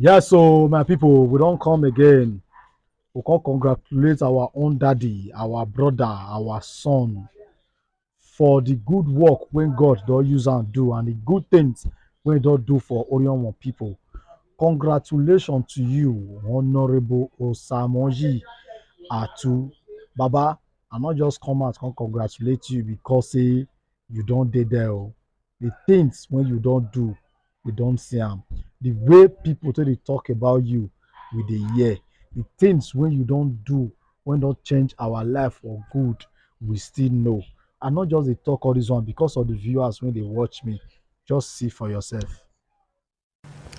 Yeah, so my people, we don't come again. We can congratulate our own daddy, our brother, our son for the good work when God don't use and do, and the good things when don't do for Orion people. Congratulations to you, Honorable Osamoji Atu. Baba, I not just come out and congratulate you because say you don't dey there. Oh. The things when you don't do, we don't see them. The way people tell they talk about you with the year. The things when you don't do, when don't change our life for good, we still know. And not just they talk all this one because of the viewers when they watch me. Just see for yourself.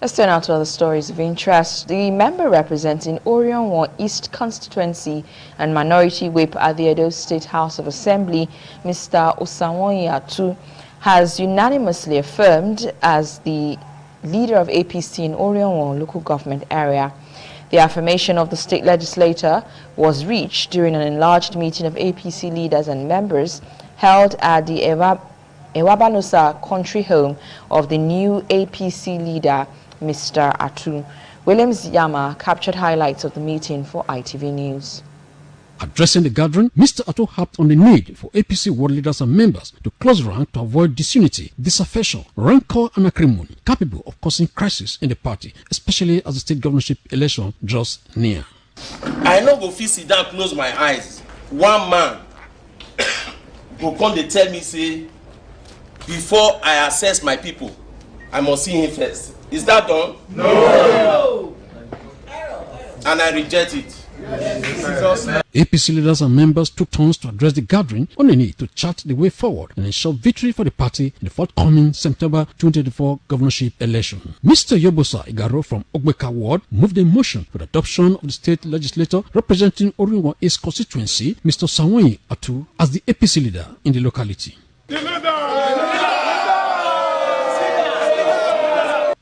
Let's turn out to other stories of interest. The member representing Orion 1 East constituency and minority whip at the Edo State House of Assembly, Mr. Osamoyi Atu, has unanimously affirmed as the leader of APC in Orion 1 local government area. The affirmation of the state legislator was reached during an enlarged meeting of APC leaders and members held at the Ewabanosa country home of the new APC leader, Mr. Atu. Williams Yama captured highlights of the meeting for ITV News. Addressing the gathering, Mr. Atu harped on the need for APC world leaders and members to close rank to avoid disunity, disaffection, rancor and acrimony capable of causing crisis in the party, especially as the state governorship election draws near. I no go fit sit down close my eyes. One man go come dey tell me say before I assess my people, I must see him first. Is that done? No. And I reject it. APC leaders and members took turns to address the gathering on the need to chart the way forward and ensure victory for the party in the forthcoming September 2024 governorship election. Mr. Yobosa Igaro from Ogbeka Ward moved a motion for the adoption of the state legislator representing Oriwa East constituency, Mr. Samoyi Atu, as the APC leader in the locality.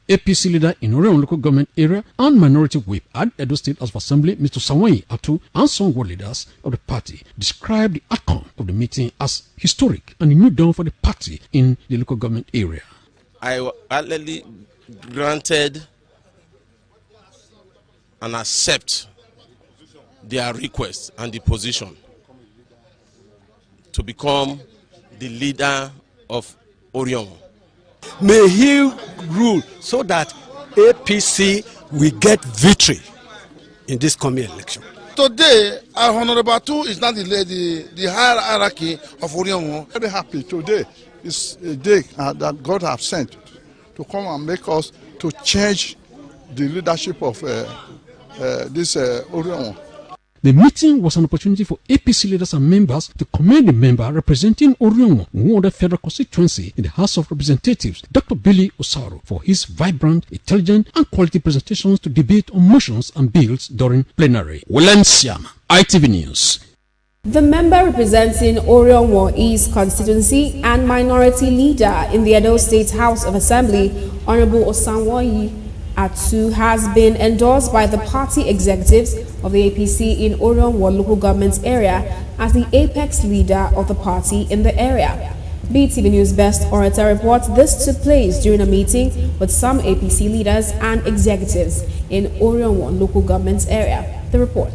APC leader in Orion local government area and minority whip at Edo State House of Assembly, Mr. Samoyi Atu, and some world leaders of the party described the outcome of the meeting as historic and a new dawn for the party in the local government area. I already granted and accept their request and the position to become the leader of Orion. May he rule so that APC will get victory in this coming election. Today, our Honorable Atu is not the hierarchy of Orion. Very happy today. It's a day that God has sent to come and make us to change the leadership of this Orion. The meeting was an opportunity for APC leaders and members to commend the member representing Orion, won the federal constituency in the House of Representatives, Dr. Billy Osaro, for his vibrant, intelligent, and quality presentations to debate on motions and bills during plenary. William Siam, ITV News. The member representing Orion 1 East constituency and minority leader in the Edo State House of Assembly, Honorable Osamoyi Atu, has been endorsed by the party executives of the APC in Orion 1 local government area as the apex leader of the party in the area. BTV News Best Orator reports this took place during a meeting with some APC leaders and executives in Orion 1 local government area. The report.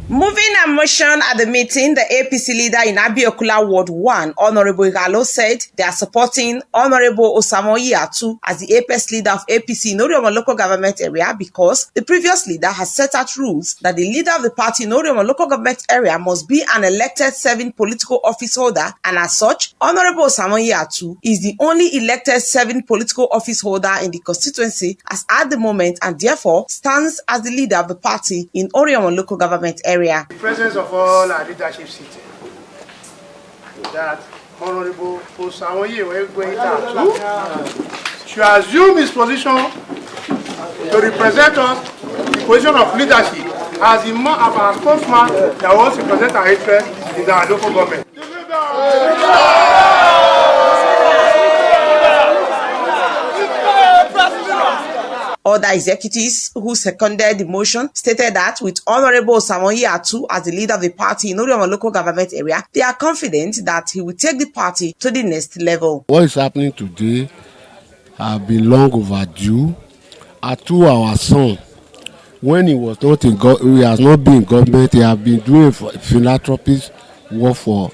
Moving a motion at the meeting, the APC leader in Abiokula Ward 1, Honorable Igalo, said they are supporting Honorable Osamoyi Atu as the apex leader of APC in Orion local government area because the previous leader has set out rules that the leader of the party in Orion local government area must be an elected serving political office holder, and as such, Honorable Osamoyi Atu is the only elected serving political office holder in the constituency as at the moment, and therefore stands as the leader of the party in Orion local government area. The presence of all our leadership sitting, that Honorable Osamoyi Atu should assume his position to represent us, the position of leadership, as our spokesman that wants to represent our interests in our local government. Other executives who seconded the motion stated that with Honorable Samoyi Atu as the leader of the party in Orion local government area, they are confident that he will take the party to the next level. What is happening today has been long overdue, Atu, our son, when he was not in he has not been in government, he has been doing philanthropist work for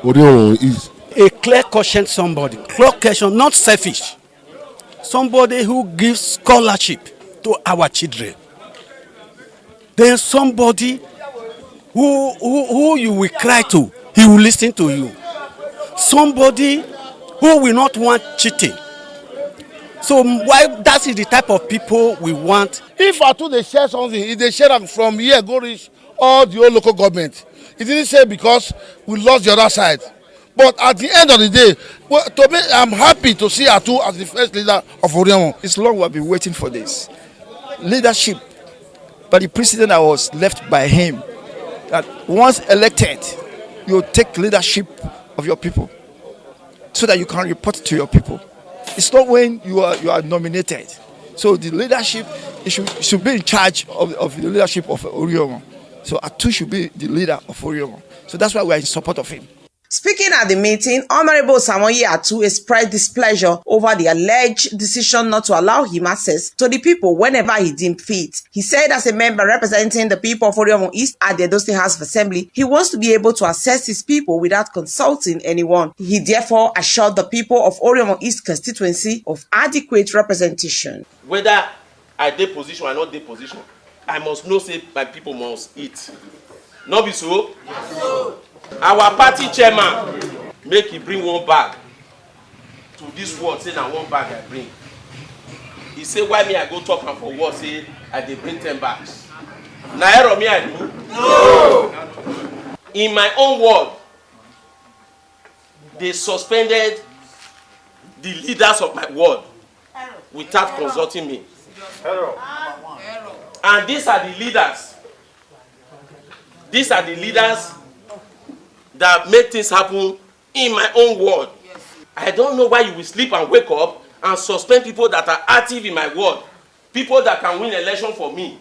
Orion East. A clear conscience somebody, clear conscience, not selfish. Somebody who gives scholarship to our children. Then somebody who you will cry to, he will listen to you. Somebody who will not want cheating. So why that is the type of people we want. If I they share something, if they share them from here, go reach all the old local government. It didn't say because we lost the other side. But at the end of the day, well, to me, I'm happy to see Atu as the first leader of Orion. It's long we have been waiting for this. Leadership by the president that was left by him, that once elected, you take leadership of your people so that you can report to your people. It's not when you are nominated. So the leadership should be in charge of the leadership of Orion. So Atu should be the leader of Orion. So that's why we are in support of him. Speaking at the meeting, Honorable Osamoyi Atu expressed displeasure over the alleged decision not to allow him access to the people whenever he deemed fit. He said as a member representing the people of Orion East at the Edo State House of Assembly, he wants to be able to access his people without consulting anyone. He therefore assured the people of Orion East constituency of adequate representation. Whether I dey position or not dey position, I must know say my people must eat. No be so? Yes, so. Our party chairman make he bring one bag to this ward, say na one bag I bring. He say why me I go talk am for ward say I dey bring 10 bags. Na error me I do? No. In my own ward, they suspended the leaders of my ward without consulting me. And these are the leaders. These are the leaders that make things happen in my own ward. I don't know why you will sleep and wake up and suspend people that are active in my ward, people that can win election for me.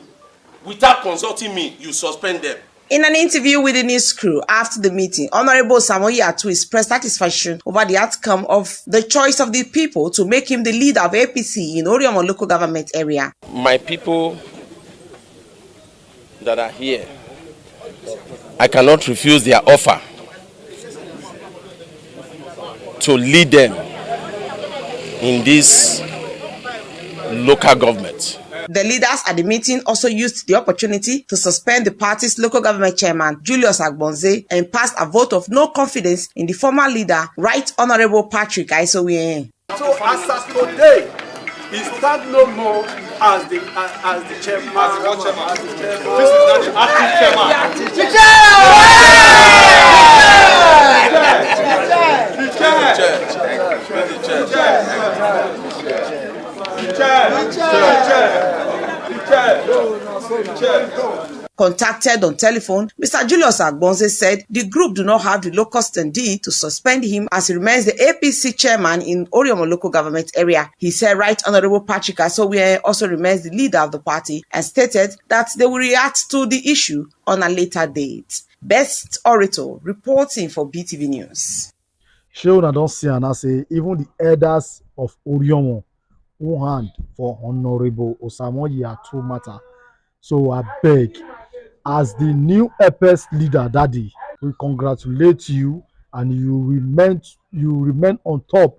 Without consulting me, you suspend them. In an interview with the news crew after the meeting, Honorable Osamoyi Atu expressed satisfaction over the outcome of the choice of the people to make him the leader of APC in Orion local government area. My people that are here, I cannot refuse their offer to lead them in this local government. The leaders at the meeting also used the opportunity to suspend the party's local government chairman, Julius Agbonze, and passed a vote of no confidence in the former leader, Right Honorable Patrick Aisowie. So as of today, he stands no more as the chairman. This is not the acting Contacted on telephone, Mr. Julius Agbonze said the group do not have the locus standi to suspend him as he remains the APC chairman in Orion local government area. He said Right Honorable Patrick Aisowie also remains the leader of the party and stated that they will react to the issue on a later date. Best Orator reporting for BTV News. Sure, I don't see and I say even the elders of Orion who hand for Honorable Osamoyi Atu matter. So I beg, as the new EPS leader, Daddy, we congratulate you and you remain on top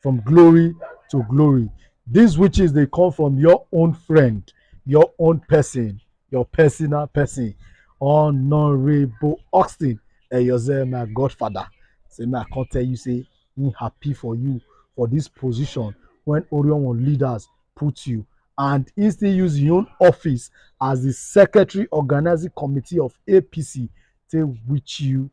from glory to glory. These witches, they come from your own friend, your own person, your personal person, Honorable Austin, and you're my godfather. Say, I can't tell you, say, I'm happy for you for this position when Orion leaders put you. And he still use your own office as the secretary organizing committee of APC to wish you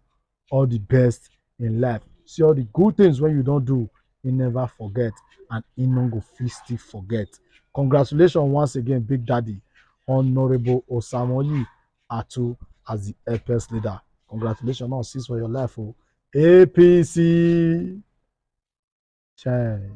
all the best in life. See all the good things when you don't do, you never forget, and you don't go still forget. Congratulations once again, Big Daddy, Honorable Osamoyi Atu as the APS leader. Congratulations on 6 for your life, oh. APC. Change.